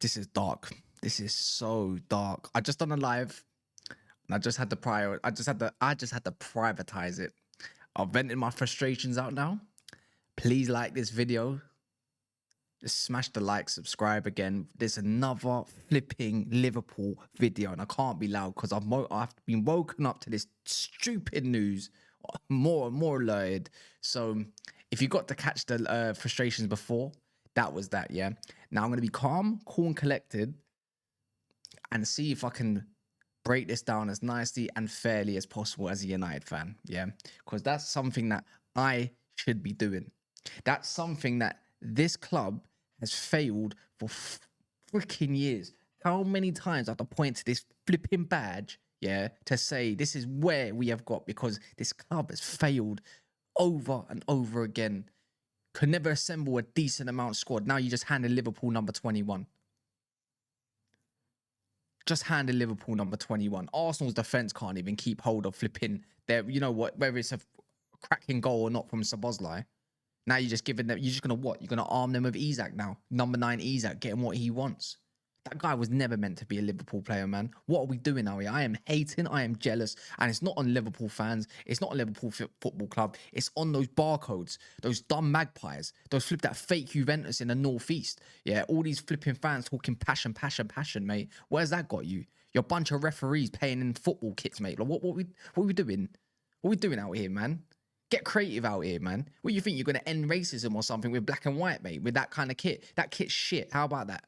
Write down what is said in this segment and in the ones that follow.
This is dark. This is so dark. I just done a live and I just had to privatize it. I've vented my frustrations out now. Please like this video. Just smash the like, subscribe again. There's another flipping Liverpool video, and I can't be loud because I've been woken up to this stupid news, more and more alerted. So if you got to catch the frustrations before, that was that, yeah. Now I'm gonna be calm, cool, and collected, and see if I can break this down as nicely and fairly as possible as a United fan, yeah, because that's something that I should be doing. That's something that this club has failed for freaking years. How many times I have to point to this flipping badge, yeah, to say this is where we have got, because this club has failed over and over again. Could never assemble a decent amount squad. Now you just handed Liverpool number 21. Just handed Liverpool number 21. Arsenal's defense can't even keep hold of flipping their, you know what, whether it's a cracking goal or not from Szoboszlai. Now you're just giving them, you're just going to what? You're going to arm them with Isak now. Number 9 Isak, getting what he wants. That guy was never meant to be a Liverpool player, man. What are we doing now here? I am hating, I am jealous. And it's not on Liverpool fans. It's not on Liverpool Football Club. It's on those barcodes, those dumb magpies, those that fake Juventus in the northeast. Yeah, all these flipping fans talking passion, mate. Where's that got you? You're a bunch of referees playing in football kits, mate. Like, what we doing? What are we doing out here, man? Get creative out here, man. What, you think you're going to end racism or something with black and white, mate? With that kind of kit? That kit's shit. How about that?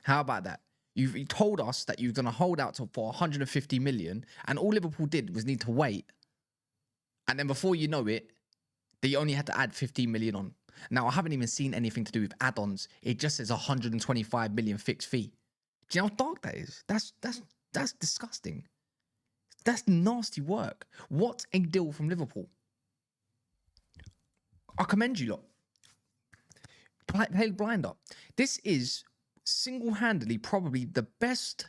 How about that? You told us that you're going to hold out for 150 million, and all Liverpool did was need to wait. And then before you know it, they only had to add 15 million on. Now, I haven't even seen anything to do with add-ons. It just says 125 million fixed fee. Do you know how dark that is? That's disgusting. That's nasty work. What a deal from Liverpool. I commend you lot. Play blind up. This is single-handedly probably the best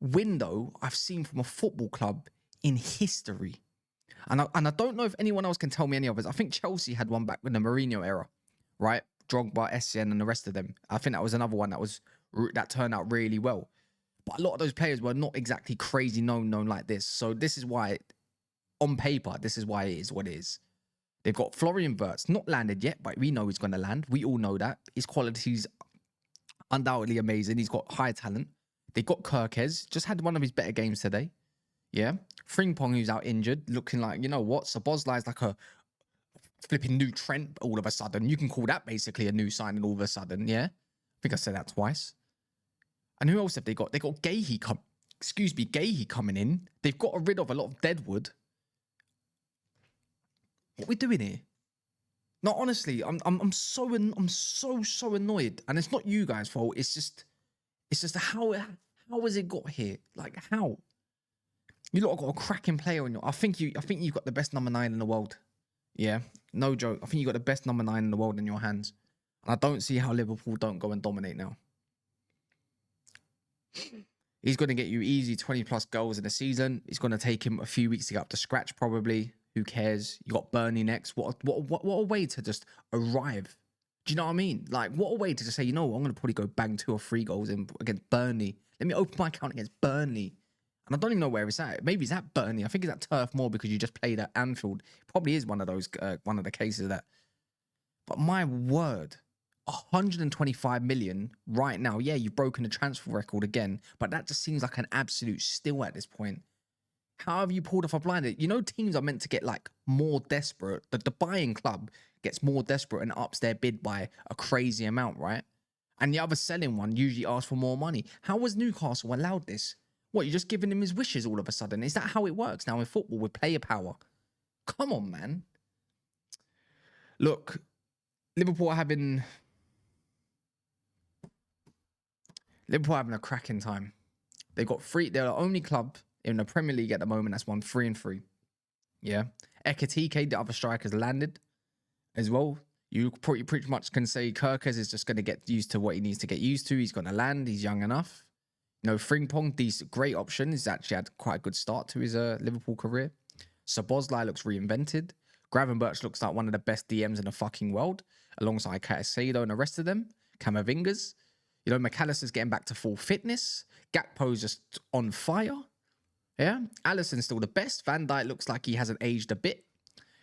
window I've seen from a football club in history. And I don't know if anyone else can tell me any others. I think Chelsea had one back in the Mourinho era, right? Drogba, Essien, and the rest of them. I think that was another one that turned out really well. But a lot of those players were not exactly crazy known like this. So this is why, on paper, this is why it is what it is. They've got Florian Wirtz, not landed yet, but we know he's going to land. We all know that. His quality's undoubtedly amazing. He's got high talent. They got Kirkes, just had one of his better games today. Yeah. Frimpong, who's out injured, looking like, you know what? Szoboszlai is like a flipping new Trent all of a sudden. You can call that basically a new signing all of a sudden, yeah? I think I said that twice. And who else have they got? They got Guehi coming in. They've got rid of a lot of deadwood. What are we doing here? No, honestly, I'm so annoyed, and it's not you guys' fault. It's just how has it got here? Like, how? You lot have got a cracking player in your. I think you've got the best number 9 in the world. Yeah, no joke. I think you got the best number 9 in the world in your hands, and I don't see how Liverpool don't go and dominate now. He's going to get you easy 20+ goals in a season. It's going to take him a few weeks to get up to scratch, probably. Who cares? You got Burnley next. What a way to just arrive. Do you know what I mean? Like, what a way to just say, you know what, I'm going to probably go bang 2 or 3 goals in against Burnley. Let me open my account against Burnley. And I don't even know where it's at. Maybe it's at Burnley. I think it's at Turf Moor because you just played at Anfield. It probably is one of those, one of the cases of that. But my word, 125 million right now. Yeah, you've broken the transfer record again, but that just seems like an absolute steal at this point. How have you pulled off a blinder? You know, teams are meant to get like more desperate. The buying club gets more desperate and ups their bid by a crazy amount, right? And the other selling one usually asks for more money. How was Newcastle allowed this? What, you're just giving him his wishes all of a sudden? Is that how it works now in football with player power? Come on, man. Look, Liverpool are having a cracking time. They're the only club in the Premier League at the moment that's won 3-3. Yeah. Ekitike, the other striker's landed as well. You pretty much can say Kirkes is just going to get used to what he needs to get used to. He's going to land. He's young enough. You know, Frimpong, decent, great option. He's actually had quite a good start to his Liverpool career. Szoboszlai looks reinvented. Gravenberch looks like one of the best DMs in the fucking world, alongside Caicedo and the rest of them. Camavingas. You know, McAllister's getting back to full fitness. Gakpo's just on fire. Yeah. Alisson's still the best. Van Dijk looks like he hasn't aged a bit.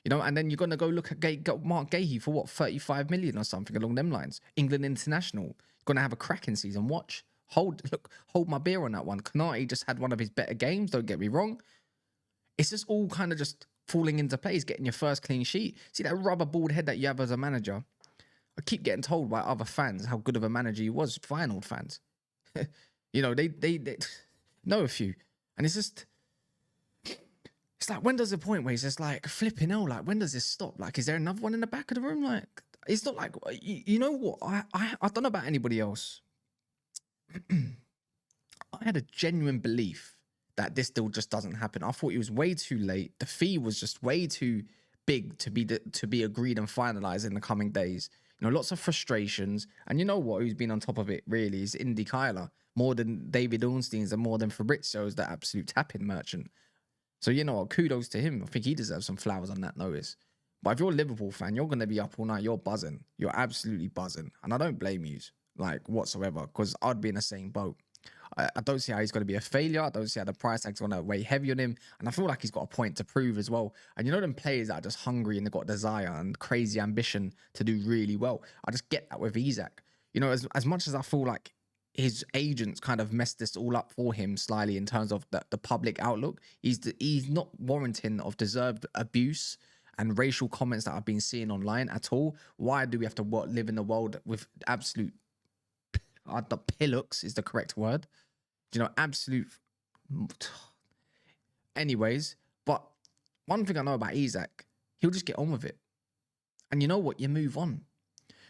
You know, and then you're going to go look at Marc Guehi for what, 35 million or something along them lines. England international. Going to have a cracking season. Watch. Hold my beer on that one. Konate just had one of his better games. Don't get me wrong. It's just all kind of just falling into place, getting your first clean sheet. See that rubber bald head that you have as a manager? I keep getting told by other fans how good of a manager he was, Feyenoord fans. You know, they know a few. And it's just, it's like, when does the point where he's just like, flipping hell, like, when does this stop? Like, is there another one in the back of the room? Like, it's not like, you know what? I don't know about anybody else. I had a genuine belief that this deal just doesn't happen. I thought it was way too late. The fee was just way too big to be agreed and finalized in the coming days. You know, lots of frustrations. And you know what? Who's been on top of it really is Indy Kyler. More than David Ornstein's and more than Fabrizio's the absolute tapping merchant. So, you know what? Kudos to him. I think he deserves some flowers on that notice. But if you're a Liverpool fan, you're going to be up all night. You're buzzing. You're absolutely buzzing. And I don't blame you, like, whatsoever, because I'd be in the same boat. I don't see how he's going to be a failure. I don't see how the price tag's going to weigh heavy on him. And I feel like he's got a point to prove as well. And you know them players that are just hungry and they've got desire and crazy ambition to do really well. I just get that with Isak. You know, as much as I feel like his agents kind of messed this all up for him slyly in terms of the public outlook, he's not warranting of deserved abuse and racial comments that I've been seeing online at all. Why do we have to live in a world with absolute the pillocks is the correct word? You know, absolute. Anyways, but one thing I know about Isak, he'll just get on with it. And you know what? You move on.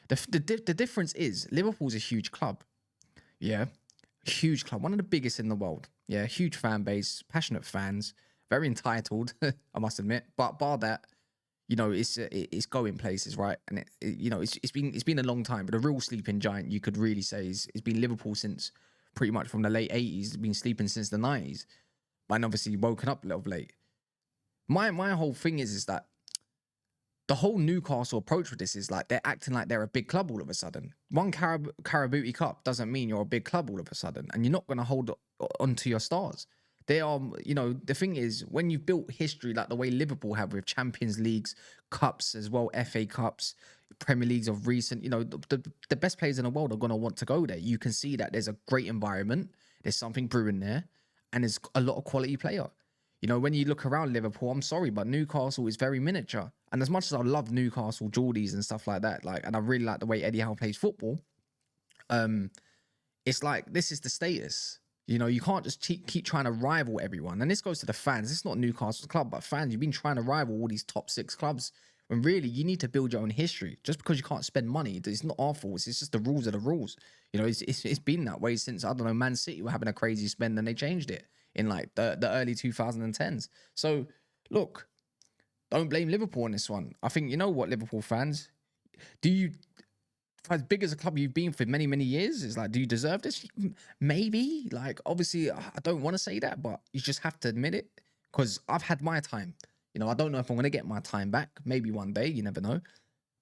The difference is Liverpool's a huge club. Yeah, huge club. One of the biggest in the world. Yeah, huge fan base, passionate fans, very entitled, I must admit. But bar that, you know, it's going places, right? And you know, it's been a long time. But a real sleeping giant, you could really say, it's been Liverpool since pretty much from the late 80s. It's been sleeping since the 90s, and obviously woken up a little late. My whole thing is that the whole Newcastle approach with this is like they're acting like they're a big club all of a sudden. One Carabooty Cup doesn't mean you're a big club all of a sudden, and you're not going to hold onto your stars. They are, you know, the thing is, when you've built history like the way Liverpool have with Champions Leagues, Cups as well, FA Cups, Premier Leagues of recent, you know, the best players in the world are going to want to go there. You can see that there's a great environment, there's something brewing there, and there's a lot of quality player. You know, when you look around Liverpool, I'm sorry, but Newcastle is very miniature. And as much as I love Newcastle Geordies and stuff like that, like, and I really like the way Eddie Howe plays football, it's like, this is the status. You know, you can't just keep trying to rival everyone. And this goes to the fans. It's not Newcastle's club, but fans, you've been trying to rival all these top 6 clubs. When really, you need to build your own history. Just because you can't spend money, it's not our fault. It's just the rules are the rules. You know, it's been that way since, I don't know, Man City were having a crazy spend and they changed it in like the early 2010s. So, look, don't blame Liverpool on this one. I think, you know what, Liverpool fans, for as big as a club you've been for many, many years, it's like, do you deserve this? Maybe. Like, obviously, I don't want to say that, but you just have to admit it, because I've had my time. You know, I don't know if I'm going to get my time back. Maybe one day, you never know.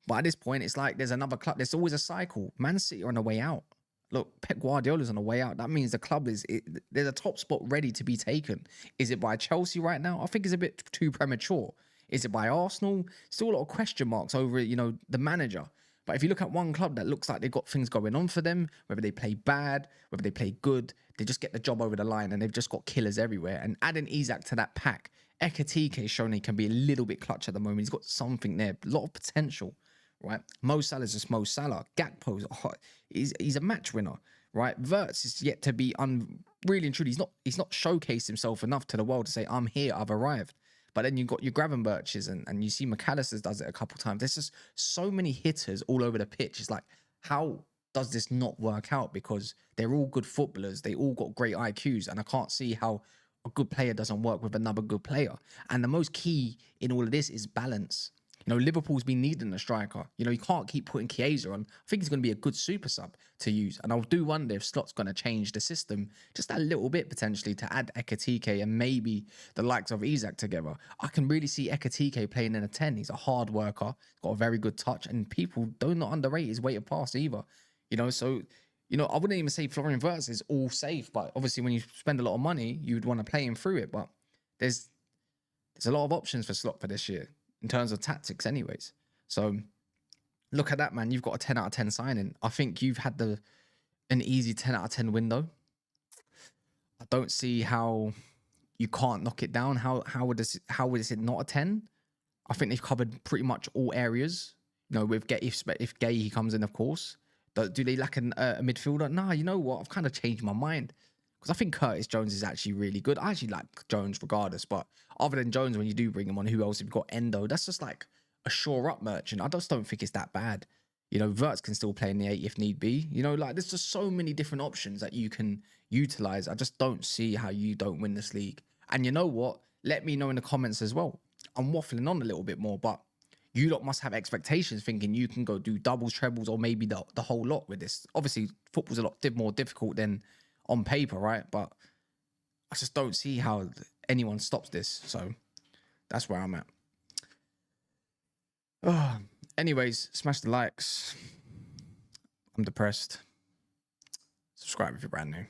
But at this point, it's like there's another club. There's always a cycle. Man City are on the way out. Look, Pep Guardiola's on the way out. That means the club there's a top spot ready to be taken. Is it by Chelsea right now? I think it's a bit too premature. Is it by Arsenal? Still a lot of question marks over, you know, the manager. But if you look at one club that looks like they've got things going on for them, whether they play bad, whether they play good, they just get the job over the line, and they've just got killers everywhere. And adding Isak to that pack, Ekatike has shown he can be a little bit clutch at the moment. He's got something there, a lot of potential, right? Mo Salah's just Mo Salah. Gakpo's he's a match winner, right? Wirtz is yet to be really and truly. He's not showcased himself enough to the world to say, I'm here, I've arrived. But then you've got your Gravenberches and you see McAllister does it a couple times. There's just so many hitters all over the pitch. It's like, how does this not work out? Because they're all good footballers. They all got great IQs. And I can't see how a good player doesn't work with another good player. And the most key in all of this is balance. You know, Liverpool's been needing a striker. You know, you can't keep putting Chiesa on. I think he's going to be a good super sub to use. And I do wonder if Slot's going to change the system just a little bit, potentially, to add Ekatike and maybe the likes of Isak together. I can really see Ekatike playing in a 10. He's a hard worker, got a very good touch, and people do not underrate his weight of pass either. You know, so You know, I wouldn't even say Florian Wirtz is all safe, but obviously when you spend a lot of money, you'd want to play him through it. But there's a lot of options for Slot for this year in terms of tactics, anyways. So look at that, man. You've got a 10 out of 10 signing. I think you've had an easy 10 out of 10 window. I don't see how you can't knock it down. How is it not a 10? I think they've covered pretty much all areas. You know, with Guehi, if Guehi comes in, of course. Do they lack a midfielder? Nah, you know what? I've kind of changed my mind. Because I think Curtis Jones is actually really good. I actually like Jones regardless. But other than Jones, when you do bring him on, who else have you got? Endo. That's just like a shore-up merchant. I just don't think it's that bad. You know, Wirtz can still play in the 8 if need be. You know, like there's just so many different options that you can utilize. I just don't see how you don't win this league. And you know what? Let me know in the comments as well. I'm waffling on a little bit more, but you lot must have expectations thinking you can go do doubles, trebles, or maybe the whole lot with this. Obviously, football's a lot more difficult than on paper, right? But I just don't see how anyone stops this. So that's where I'm at. Anyways, smash the likes. I'm depressed. Subscribe if you're brand new.